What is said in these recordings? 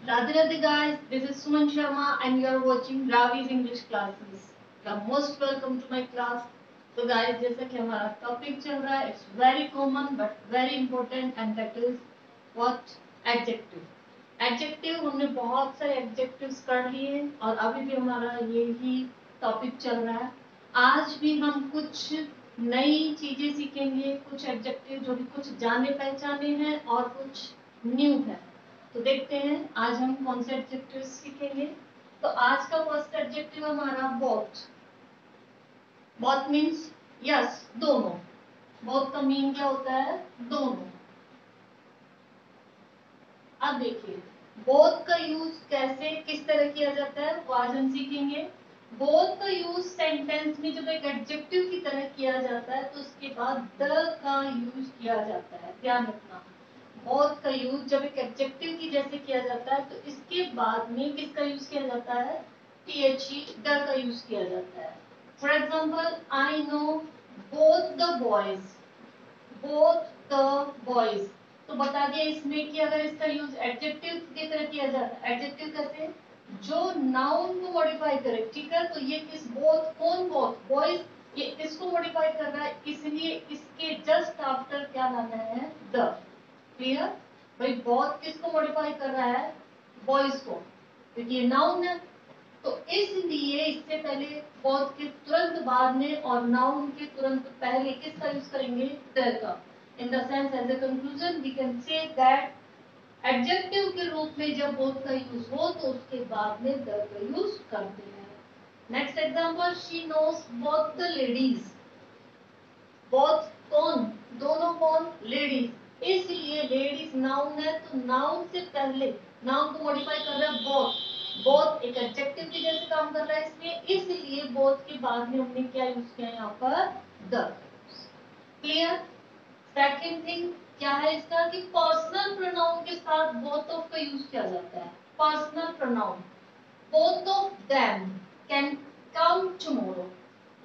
Radhe Radhe guys, this is Suman Sharma and you are watching Ravi's English classes. You are most welcome to my class. तो guys जैसा कि हमारा topic चल रहा है, it's very common but very important and that is what adjective. Adjective हमने बहुत सारे adjectives कर लिए और अभी भी हमारा यही टॉपिक चल रहा है. आज भी हम कुछ नई चीजें सीखेंगे, कुछ adjective जो भी कुछ जाने पहचाने हैं और कुछ न्यू है. तो देखते हैं आज हम कौन से एडजेक्टिव सीखेंगे. तो आज का फर्स्ट एडजेक्टिव हमारा बोथ. बोथ मीन्स यस, दोनों. बोथ का मीन क्या होता है? दोनों. अब देखिए बोथ का यूज कैसे किस तरह किया जाता है वो आज हम सीखेंगे. बोथ का यूज सेंटेंस में जब एक एडजेक्टिव की तरह किया जाता है तो उसके बाद द का यूज किया जाता है. ध्यान रखना, बोथ का यूज जब एक एडजेक्टिव की जैसे किया जाता है तो इसके बाद में किसका यूज किया जाता है? the, द का यूज किया जाता है. For example, I know both the boys. Both the boys तो बता दिया इसमें कि अगर इसका यूज एडजेक्टिव की तरह किया जाता है. एडजेक्टिव कैसे? जो नाउन को मॉडिफाई करे. ठीक है, तो ये किस बोथ, कौन बोथ? बॉयज. ये इसको मॉडिफाई कर रहा है, इसलिए इसके जस्ट आफ्टर क्या लाना है? द. क्लियर? भाई बोथ किसको मॉडिफाई कर रहा है? बॉयज को, क्योंकि ये नाउन है. तो इसलिए इससे पहले बोथ के तुरंत बाद में और नाउन के तुरंत पहले किसका यूज करेंगे? द का. In the sense as a conclusion we can say that adjective के रूप में जब बोथ का यूज हो तो उसके बाद में द का यूज करते हैं. Next example, she nose both the ladies. Both कौन? दोनों. कौन? लेडीज. इसलिए लेडीज नाउन है तो नाउन से पहले नाउन को मॉडिफाई कर रहा है बोथ. बोथ एक एडजेक्टिव की जैसे काम कर रहा है इसमें, इसलिए बोथ के बाद में हमने क्या यूज किया यहाँ पर? द. क्लियर? सेकंड थिंग क्या है इसका कि पर्सनल प्रोनाउन के साथ बोथ ऑफ का यूज किया जाता है. Personal pronoun, both of them can come tomorrow.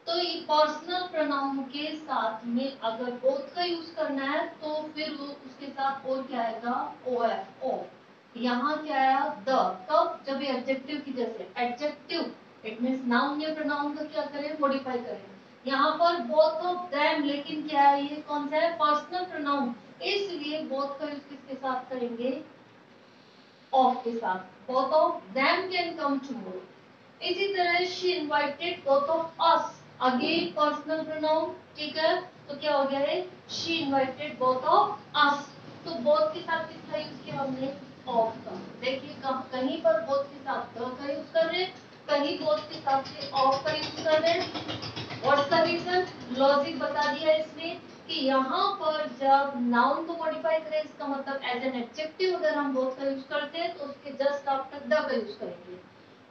तो ये पर्सनल प्रोनाउन के साथ में अगर बोथ का यूज करना है तो फिर वो उसके साथ और क्या आएगा? O F. ओ. यहाँ क्या आया? द. कब? जब ये एडजेक्टिव की जैसे. एडजेक्टिव इट मींस नाउन या प्रोनाउन का क्या करें? मॉडिफाई करें. यहाँ पर बोथ ऑफ देम, लेकिन क्या है ये? कौन सा है? Personal pronoun. इसलिए बोथ का यूज किसके साथ करेंगे? ऑफ के साथ. Both of them can come tomorrow. इसी तरह she invited both of us. Again personal pronoun. ठीक है, तो क्या हो गया है? She invited both of us. तो बोथ के साथ किसका यूज किया हमने? ऑफ का. देखिए कहीं पर बोथ के साथ द का यूज कर रहे हैं, कहीं बोथ के साथ से ऑफ का यूज कर रहे हैं. What's the reason? लॉजिक बता दिया इसमें कि यहाँ पर जब नाउन को मॉडिफाई करें इसका मतलब एज एन एडजेक्टिव अगर हम बोथ का यूज करते हैं तो उसके जस्ट आफ्टर द का यूज करेंगे.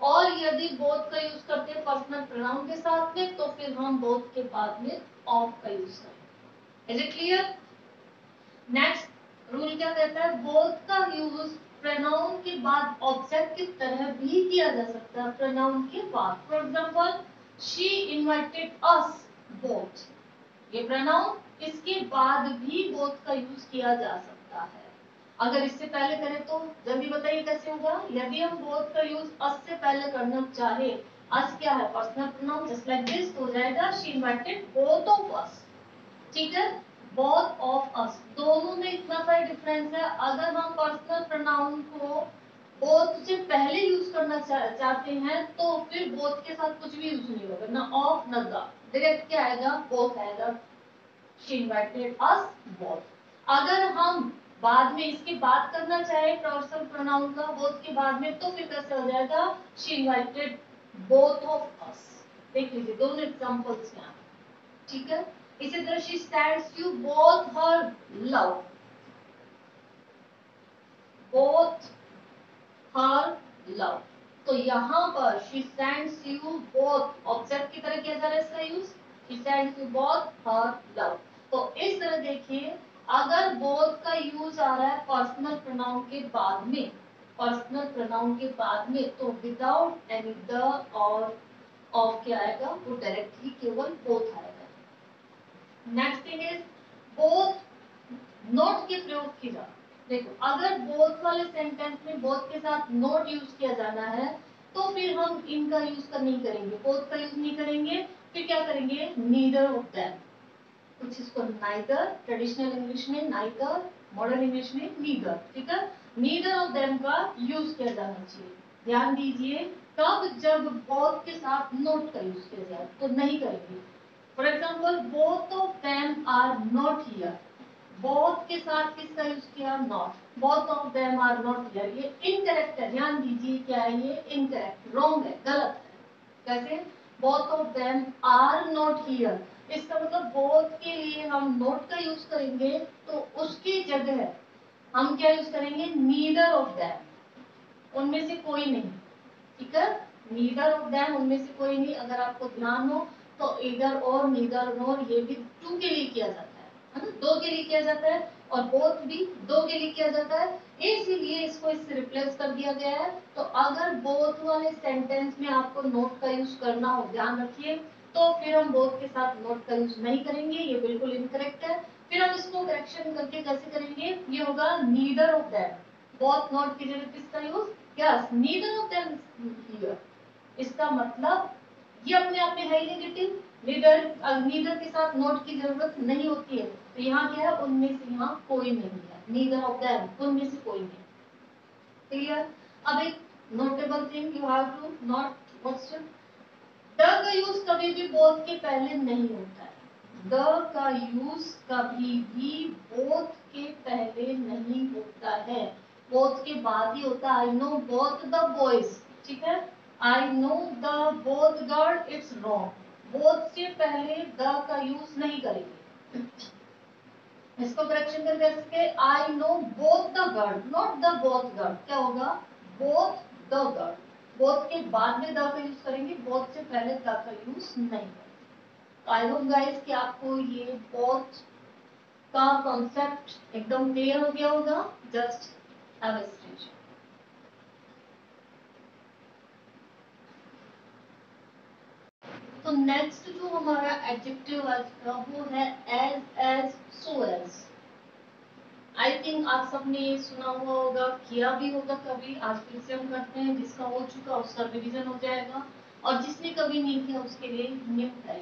और यदि बोथ का यूज करते हैं पर्सनल प्रोनाउन के साथ में तो फिर हम बोथ के बाद में ऑफ का यूज करेंगे. Is it clear? Next rule क्या कहता है? बोथ का यूज प्रोनाउन के बाद ऑब्जेक्ट की तरह भी किया जा सकता है. प्रोनाउन के बाद, for example, she invited us both. ये प्रोनाउन, इसके बाद भी बोथ का यूज किया जा सकता है. अगर इससे पहले करें तो जल्दी बताइए कैसे होगा? यदि हम बोथ का यूज अस से पहले करना चाहे, अस क्या है? Personal pronoun. Just like this हो जाएगा she invited both of us. ठीक है, बोथ ऑफ अस. दोनों में इतना सा डिफरेंस है. अगर हम पर्सनल प्रोनाउन को बोथ से पहले यूज करना चाहते हैं तो फिर बोथ के साथ कुछ भी यूज नहीं होगा, ना ऑफ ना द. डायरेक्ट क्या आएगा? बोथ आएगा. She invited us both. अगर हम बाद में इसके बाद करना चाहे पर्सनल प्रोनाउन का बोथ के बाद में तो फिर कैसे हो जाएगा? She invited both of us. देख लीजिए दोनों एग्जांपल्स यहाँ. ठीक है, इसी तरह she sends you both her love. Both her love. तो यहाँ पर she sends you both object की तरह किया जा रहा है इसका use. She sends you both her love. तो इस तरह देखिए, अगर बोथ का यूज आ रहा है पर्सनल प्रोनाउन के बाद में, पर्सनल प्रोनाउन के बाद में, तो विदाउट एनी द और ऑफ क्या आएगा? वो डायरेक्टली केवल बोथ आएगा. Next thing is both not के प्रयोग की जा. देखो अगर बोथ वाले सेंटेंस में बोथ के साथ नॉट यूज किया जाना है तो फिर हम इनका यूज नहीं करेंगे, बोथ का यूज नहीं करेंगे, फिर क्या करेंगे, नीदर ऑफ देम। कुछ इसको नाइदर, ट्रेडिशनल इंग्लिश में नाइदर, मॉडर्न इंग्लिश में नीदर, ठीक है। नीदर ऑफ देम का यूज किया जाना चाहिए। ध्यान दीजिए कब, जब बोथ के साथ नॉट का यूज किया जाए तो नहीं करेंगे। For example both of them are not here, both के साथ किसका यूज किया, not. Both of them are not here, ये इनकरेक्ट है, ध्यान दीजिए क्या है ये, इनकरेक्ट, रॉन्ग है, गलत है। कैसे, both of them are not here, इसका मतलब बोथ के लिए हम नॉट का यूज करेंगे तो उसकी जगह हम क्या यूज करेंगे, नीदर ऑफ देम, उनमें से कोई नहीं, ठीक है। नीदर ऑफ देम, उनमें से कोई नहीं। अगर आपको ध्यान हो तो इधर और नीदर नोर ये भी टू के लिए किया जाता है ना, दो के लिए किया जाता है, और बोथ भी दो के लिए किया जाता है, इसीलिए इसको इससे रिप्लेस कर दिया गया है। तो अगर बोथ वाले सेंटेंस में आपको नोट का यूज करना हो, ध्यान रखिए, तो फिर हम बोथ के साथ नोट का यूज नहीं करेंगे, ये बिल्कुल इनकरेक्ट है। फिर हम इसको करेक्शन करके कैसे करेंगे, ये होगा neither of them, both not की जगह किसका use, yes, neither of them here. इसका मतलब ये अपने आप में है नेगेटिव, नीदर, नीदर के साथ नॉट की जरूरत नहीं होती है, तो यहाँ क्या है, उनमें से यहाँ कोई नहीं है, नीदर ऑफ देम, उनमें से कोई नहीं। क्लियर। अब एक notable thing you have to not question, the का यूज कभी भी बोथ के पहले नहीं होता है, द का यूज कभी भी बोथ के पहले नहीं होता है, बोथ के बाद ही होता है। I know both the boys, ठीक है, I know the both girl, it's wrong, both से पहले द का यूज नहीं करेंगे। इसको करेक्शन करके सकते, I know both the girl, not the both girl, क्या होगा, बोथ द गर्ल, बोथ के बाद में द का यूज करेंगे, बोथ से पहले द का यूज नहीं करेंगे। आई होप गाइस कि आपको ये बोथ का कॉन्सेप्ट एकदम क्लियर हो गया होगा। Just have a screenshot. तो नेक्स्ट जो हमारा एडजेक्टिव आज का वो है as, so as. I think आप सबने ये सुना हुआ होगा, किया भी होगा कभी, आज फिर से हम करते हैं, जिसका हो चुका उसका रिवीजन हो जाएगा, और जिसने कभी नहीं किया उसके लिए न्यू है।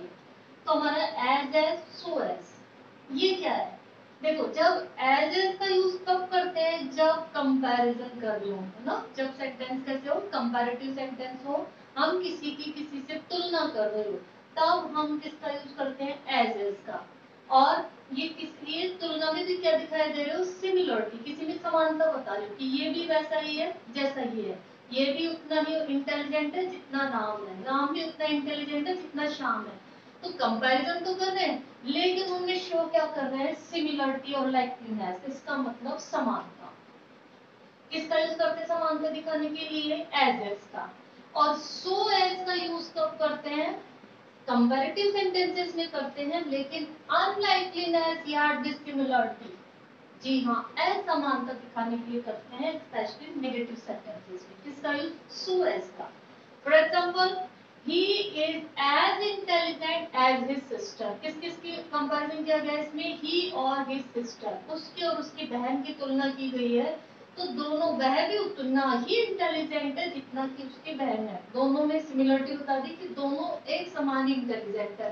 तो हमारा एज, सो एज, ये क्या है, देखो जब एज का यूज कब करते हैं, जब कंपैरिजन कर रहे हो, है ना, जब सेंटेंस कैसे हो, कंपैरेटिव सेंटेंस हो, हम किसी की किसी से तुलना कर रहे हो, तब हम किसका यूज करते हैं, एज का। और ये किस लिए तुलना में भी क्या दिखाई दे रहे हो, सिमिलरिटी, किसी में समानता बता रहे हो कि ये भी वैसा ही है जैसा ये है, ये भी उतना ही इंटेलिजेंट है जितना राम है, राम भी उतना इंटेलिजेंट है जितना श्याम है। तो कंपैरिजन तो कर रहे हैं, लेकिन उनमें शो क्या कर रहे हैं, सिमिलरिटी और लाइकलीनेस, इसका मतलब समानता। किसका यूज करते हैं समानता दिखाने के लिए, एज का। और सो एज का यूज कब करते हैं, कंपैरेटिव सेंटेंसेस में करते हैं, लेकिन अनलाइकलीनेस या डिसिमिलरिटी, जी हाँ, असमानता दिखाने के लिए करते हैं, स्पेशली नेगेटिव सेंटेंसेस में। किसका यूज, सो एज का। For example, he is as intelligent as his sister, किस किस की कंपैरिजन किया गया इसमें, ही और हिज सिस्टर, उसके और उसकी बहन की तुलना की गई है। तो दोनों, वह भी उतना ही इंटेलिजेंट है जितना कि उसकी बहन है, दोनों में सिमिलरिटी बता दी कि दोनों एक समान ही इंटेलिजेंट है।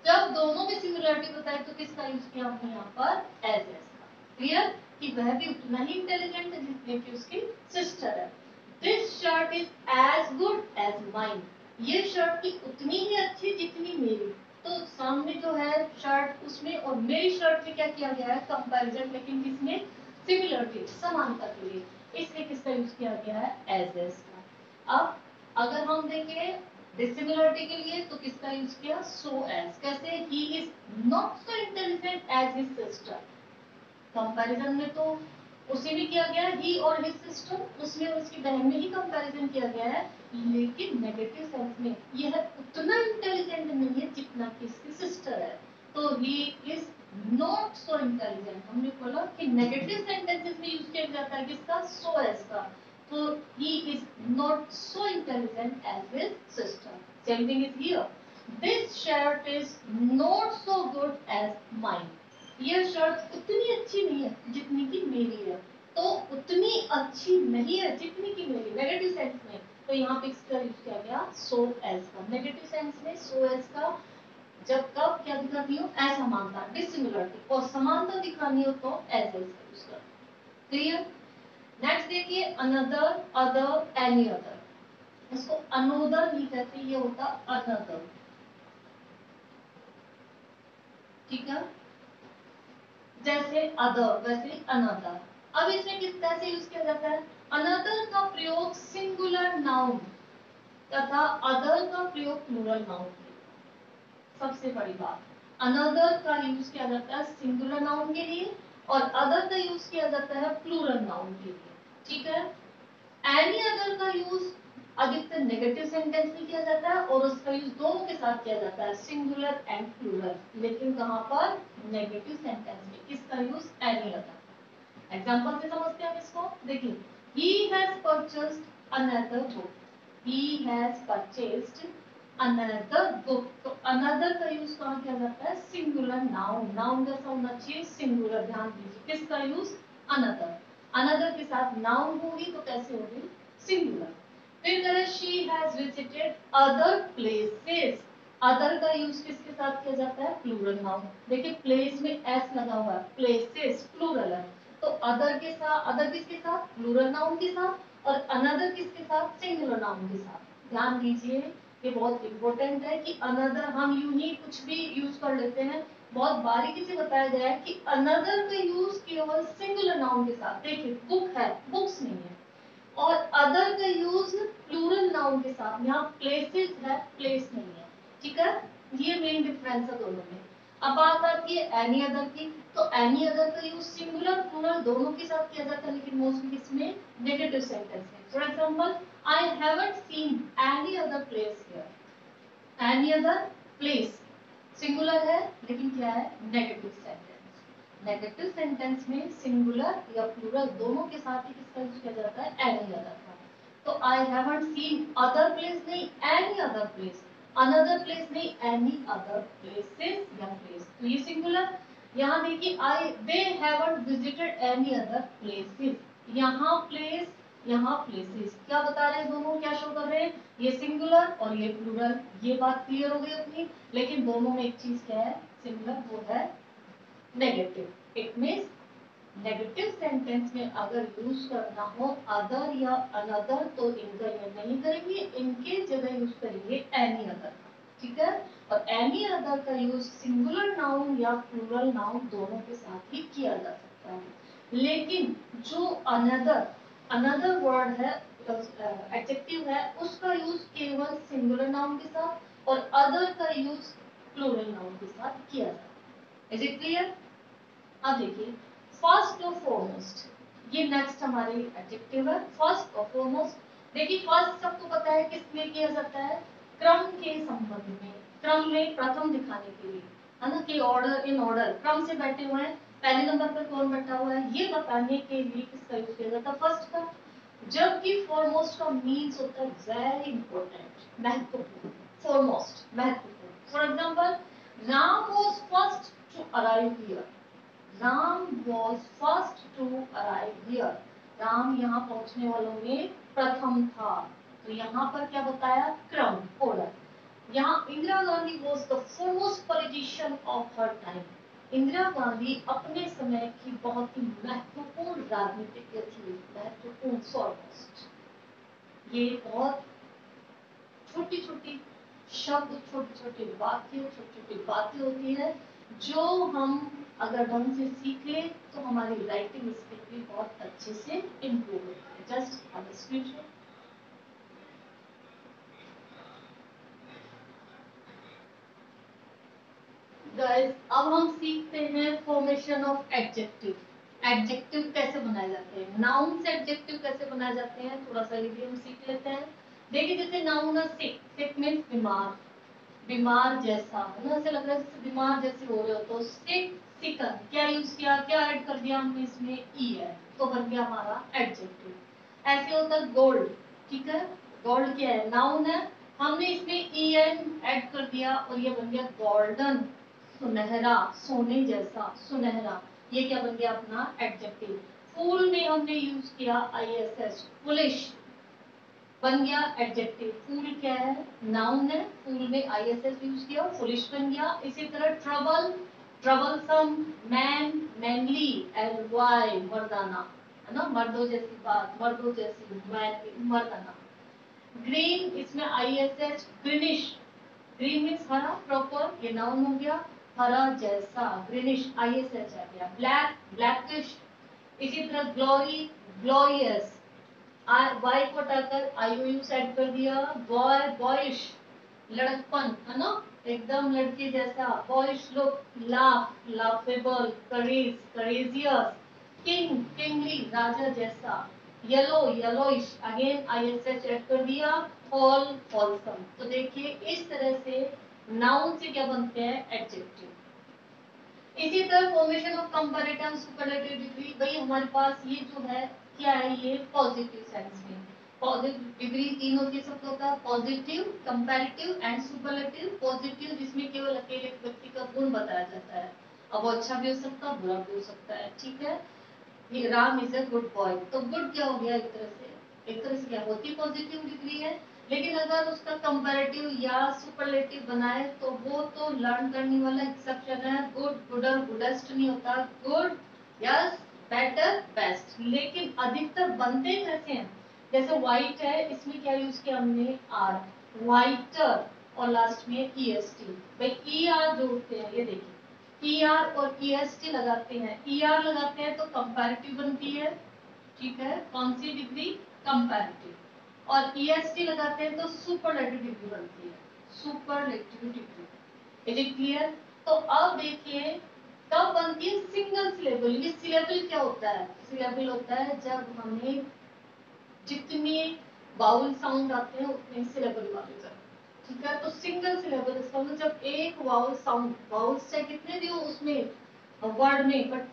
जब दोनों में सिमिलरिटी बताई तो किसका यूज किया हमने यहाँ पर, एज का। क्लियर, कि वह भी उतना ही इंटेलिजेंट है जितने कि उसकी सिस्टर है। This shirt is as good as mine, ये शर्ट की उतनी ही अच्छी जितनी मेरी। तो सामने जो है शर्ट, उसमें और मेरी शर्ट में क्या किया गया है, कंपैरिजन, लेकिन किसमें, सिमिलरिटी, समानता के लिए, इसलिए किसका यूज किया गया है, एज का। अब अगर हम देखें डिसिमिलरिटी के लिए तो किसका यूज किया, सो एज। कैसे, he is not so intelligent as his sister, comparison में तो उसी में किया गया, ही और हिज सिस्टर, उसमें उसकी बहन में ही कंपैरिजन किया गया है, लेकिन नेगेटिव सेंस में यह उतना इंटेलिजेंट नहीं है जितना कि इसकी सिस्टर है। तो he is not so intelligent, हमने बोला कि नेगेटिव सेंटेंसेस में यूज किया जाता है किसका, सो एज का। तो he is not so intelligent as his sister. Same thing is here, this shirt is not so good as mine, ये शर्ट उतनी अच्छी नहीं है जितनी की मेरी है। तो उतनी अच्छी नहीं है जितनी की मिली नेगेटिव सेंस में। तो यहाँ पे इसका यूज किया गया सो एज का। नेगेटिव सेंस में सो एज का जब कब क्या दिखानी हो, असमानता डिसिमिलरिटी, और समानता दिखानी हो तो एज का यूज करना। क्लियर। नेक्स्ट देखिए अनदर, अदर, एनी अदर। इसको अनोदर नहीं कहते, ये होता अनदर। ठीक है, जैसे अदर वैसे अनदर। अब इसमें किस तरह से यूज किया जाता है? अनदर का प्रयोग सिंगुलर नाउन तथा अदर का प्रयोग प्लूरल नाउन के लिए। सबसे बड़ी बात, अनदर का यूज किया जाता है सिंगुलर नाउन के लिए और अदर का यूज किया जाता है प्लूरल नाउन के लिए। ठीक है। एनी अदर का यूज अधिकतर नेगेटिव सेंटेंस में किया जाता है और उसका यूज दोनों के साथ किया जाता है, सिंगुलर एंड प्लूरल। लेकिन कहां पर? नेगेटिव सेंटेंस में। किसका यूज? Any other. एग्जांपल से समझते हैं इसको। देखिए, he has purchased another book, he has purchased another book। तो another का यूज कहां किया जाता है? Singular noun. नाउन कैसा होना चाहिए? सिंगुलर। ध्यान दीजिए, किसका यूज? अनदर। अनदर के साथ नाउन होगी तो कैसे होगी? सिंगुलर। फिर करें she has visited other places। Other का यूज किसके साथ किया जाता है? Plural noun. देखिए प्लेस में एस लगा हुआ है, प्लेसेस प्लूरल है, तो अदर के साथ, अदर किसके साथ? प्लूरल नाउन के साथ, और अनदर किसके साथ? सिंगुलर नाउन के साथ। ध्यान दीजिए, ये बहुत इंपॉर्टेंट है कि अनदर हम यूं ही कुछ भी यूज कर लेते हैं। बहुत बारीकी से बताया गया है कि अनदर का यूज केवल सिंगुलर नाउन के साथ। देखिए बुक है, बुक्स नहीं है, और अदर का यूज प्लूरल नाउन के साथ। यहाँ प्लेसेस है, प्लेस नहीं है। ठीक है, ये मेन डिफरेंस है दोनों में। अब बात आती है एनी अदर की। तो एनी अदर का यूज सिंगुलर प्लूरल दोनों के साथ किया जाता है, लेकिन मोस्टली किसमें? नेगेटिव सेंटेंस में। For example, I haven't seen any other place here. Any other place singular है, लेकिन क्या है? Negative sentence. नेगेटिव सेंटेंस में सिंगुलर या प्लूरल दोनों के साथ ही किसका यूज किया जाता है? एनी अदर का। तो I haven't seen other place नहीं, any other place. Another place नहीं, एनी अदर प्लेसेस या प्लेस, तो ये सिंगुलर। यहाँ देखिए I they haven't visited any other places. यहाँ प्लेस, यहाँ प्लेसेस, क्या बता रहे हैं दोनों? क्या शो कर रहे हैं? ये सिंगुलर और ये प्लूरल। ये बात क्लियर हो गई अपनी। लेकिन दोनों में एक चीज क्या है? सिंगुलर, वो है negative. It means negative sentence में अगर यूज करना हो अदर या अनदर तो इनका यूज नहीं करेंगे, इनके जगह यूज करेंगे एनी अदर का। ठीक है, और एनी अदर का यूज सिंगुलर नाउन या प्लूरल नाउन दोनों के साथ ही किया जा सकता है। लेकिन जो अनदर, अनदर वर्ड है, एडजेक्टिव है, उसका यूज केवल सिंगुलर नाउन के साथ और अदर का यूज प्लूरल नाउन के साथ किया जाता है। Is it clear? अब देखिए, फर्स्ट और फोरमोस्ट, ये नेक्स्ट हमारे एडजेक्टिव है। फर्स्ट और फोरमोस्ट। देखिए फर्स्ट सबको पता है किस लिए किया जाता है? क्रम के संबंध में, क्रम में प्रथम दिखाने के लिए, है ना, कि ऑर्डर इन ऑर्डर क्रम से बैठे हुए हैं, पहले नंबर पर कौन बैठा हुआ है, ये बताने के लिए किसका यूज किया जाता है? फर्स्ट का। जबकि फोरमोस्ट का मीन्स होता है वेरी इंपॉर्टेंट, महत्वपूर्ण। फोरमोस्ट महत्वपूर्ण। For example, Ram was first to arrive here. Ram was first to arrive here। Ram यहाँ पहुंचने वालों में प्रथम था। तो यहाँ पर क्या बताया? क्रम, ऑर्डर। यहाँ Indira Gandhi was the foremost politician of her time। Indira Gandhi अपने समय की बहुत ही महत्वपूर्ण राजनीतिज्ञ थी। महत्वपूर्ण, foremost। ये बहुत छोटी छोटी शब्द, छोटे छोटे वाक्य, छोटी छोटी बातें होती है जो हम अगर ढंग से सीख ले तो हमारी राइटिंग स्किल भी बहुत अच्छे से इम्प्रूव होती है। जस्ट अब स्क्रीनशॉट। गाइस, अब हम सीखते हैं फॉर्मेशन ऑफ एडजेक्टिव। एडजेक्टिव कैसे बनाए जाते हैं, नाउन से एडजेक्टिव कैसे बनाए जाते हैं, थोड़ा सा ये भी हम सीख लेते हैं। देखिए जैसे नाउन है सिक, सिक मीन्स बीमार, बीमार जैसा, है ना, ऐसे लग रहा है जैसे बीमार जैसे हो रहे हो, तो सिक, सिकन, क्या यूज किया, क्या ऐड कर दिया हमने इसमें? ई है, तो बन गया हमारा एडजेक्टिव। ऐसे होता है गोल्ड। ठीक है, गोल्ड क्या है? नाउन है, हमने इसमें ई एन ऐड कर दिया और ये बन गया गोल्डन, सुनहरा, सोने जैसा, सुनहरा। ये क्या बन गया अपना एडजेक्टिव। फूल में हमने यूज किया ISH, फुलिश बन गया एडजेक्टिव। फूल क्या है, नाउन है, फूल में ISH यूज किया, फुलिश बन गया। इसी तरह trouble, troublesome, man, manly, and Y, मर्दाना, है ना, मर्दों जैसी बात, मर्दों जैसी, मर्दाना। ग्रीन, इसमें ISH, ग्रीनिश, ग्रीन मीन्स हरा, प्रॉपर, ये नाउन हो गया, हरा जैसा, ग्रीनिश, ISH आ गया। Black, blackish. इसी तरह ग्लोरी, ग्लोरियस, वाई को हटाकर IOU सेट कर दिया। बॉय, बॉयिश, लड़कपन, है ना, एकदम लड़के जैसा, बॉयिश लुक, लाफ, लाफेबल, करेज, करेजियस, किंग, किंगली, राजा जैसा। Yellow, yellowish, again ISH add कर दिया। फॉल, फॉलसम। तो देखिए इस तरह से नाउन से क्या बनते हैं, एडजेक्टिव। इसी तरह formation of comparative superlative degree, भाई हमारे पास ये जो है क्या है, ये पॉजिटिव सेंस में। पॉजिटिव डिग्री तीन होती है, सबको होता है positive, comparative and superlative. Positive जिसमें केवल अकेले व्यक्ति का गुण बताया जाता है, अब वो अच्छा भी हो सकता है, बुरा भी हो सकता है, ठीक है। ये Ram is a good boy, तो गुड क्या हो गया, एक तरह से क्या होती पॉजिटिव डिग्री है। लेकिन अगर उसका कंपैरेटिव या सुपरलेटिव बनाए तो वो तो लर्न करने वाला एक्सेप्शन है। गुड, गुडर, गुडेस्ट नहीं होता, गुड, यस, बेटर, बेस्ट। लेकिन अधिकतर बनते कैसे हैं, जैसे व्हाइट है, इसमें क्या यूज किया हमने, आर, व्हाइटर, और लास्ट में EST। भाई ER जोड़ते हैं, ये देखिए ER और EST लगाते हैं, ER लगाते हैं तो कंपैरेटिव बनती है, ठीक है, कौन सी डिग्री, कंपैरेटिव। और EST लगाते हैं तो सुपरलेटिव डिग्री बनती है, superlative degree. Is it clear. तो अब देखिए कब बनती है, सिंगल सिलेबल। ये सिलेबल क्या होता है, सिलेबल होता है जब हमें जितने बाउल साउंड आते हैं उतने सिलेबल वाले जाते हैं, ठीक है। तो सिंगल सिलेबल इसका मतलब जब एक वाउल साउंड, वाउल्स चाहे कितने भी हो उसमें वर्ड में, बट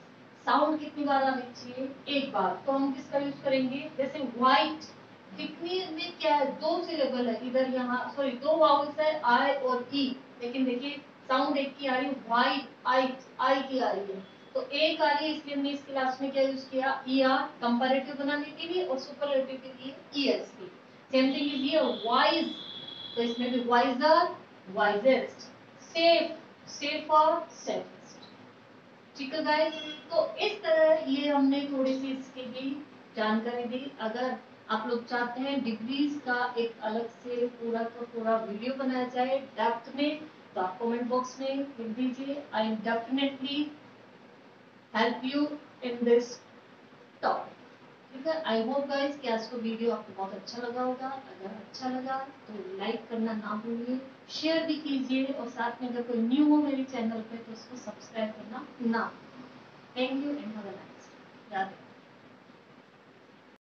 साउंड कितनी बार आनी चाहिए, एक बार, तो हम किसका यूज करेंगे, जैसे व्हाइट, कितनी में क्या है, दो सिलेबल है, इधर यहाँ सॉरी दो वाउल्स है, आई और ई, लेकिन देखिए साउंड एक की आ रही है, व्हाइट, आई की आ रही है, तो एक आ रही है, इसलिए हमने इसके लास्ट में क्या यूज किया, ER, कंपैरेटिव बनाने के लिए, और सुपरलेटिव के लिए EST। Same thing is here, wise, तो इसमें भी wiser, wisest, safe, safer, safest, ठीक है गाइस। तो इस तरह ये हमने थोड़ी सी इसकी भी जानकारी दी। अगर आप लोग चाहते हैं डिग्रीज का एक अलग से पूरा का पूरा वीडियो बनाया जाए डेप्थ में, तो आप कमेंट बॉक्स में लिख दीजिए, I am definitely help you in this topic, ठीक है। आई होप गाइस कि आज का वीडियो आपको बहुत अच्छा लगा होगा। अगर अच्छा लगा तो लाइक करना ना भूलिए, शेयर भी कीजिए, और साथ में अगर कोई न्यू हो मेरे चैनल पे तो उसको सब्सक्राइब करना ना। Thank you and have a nice day.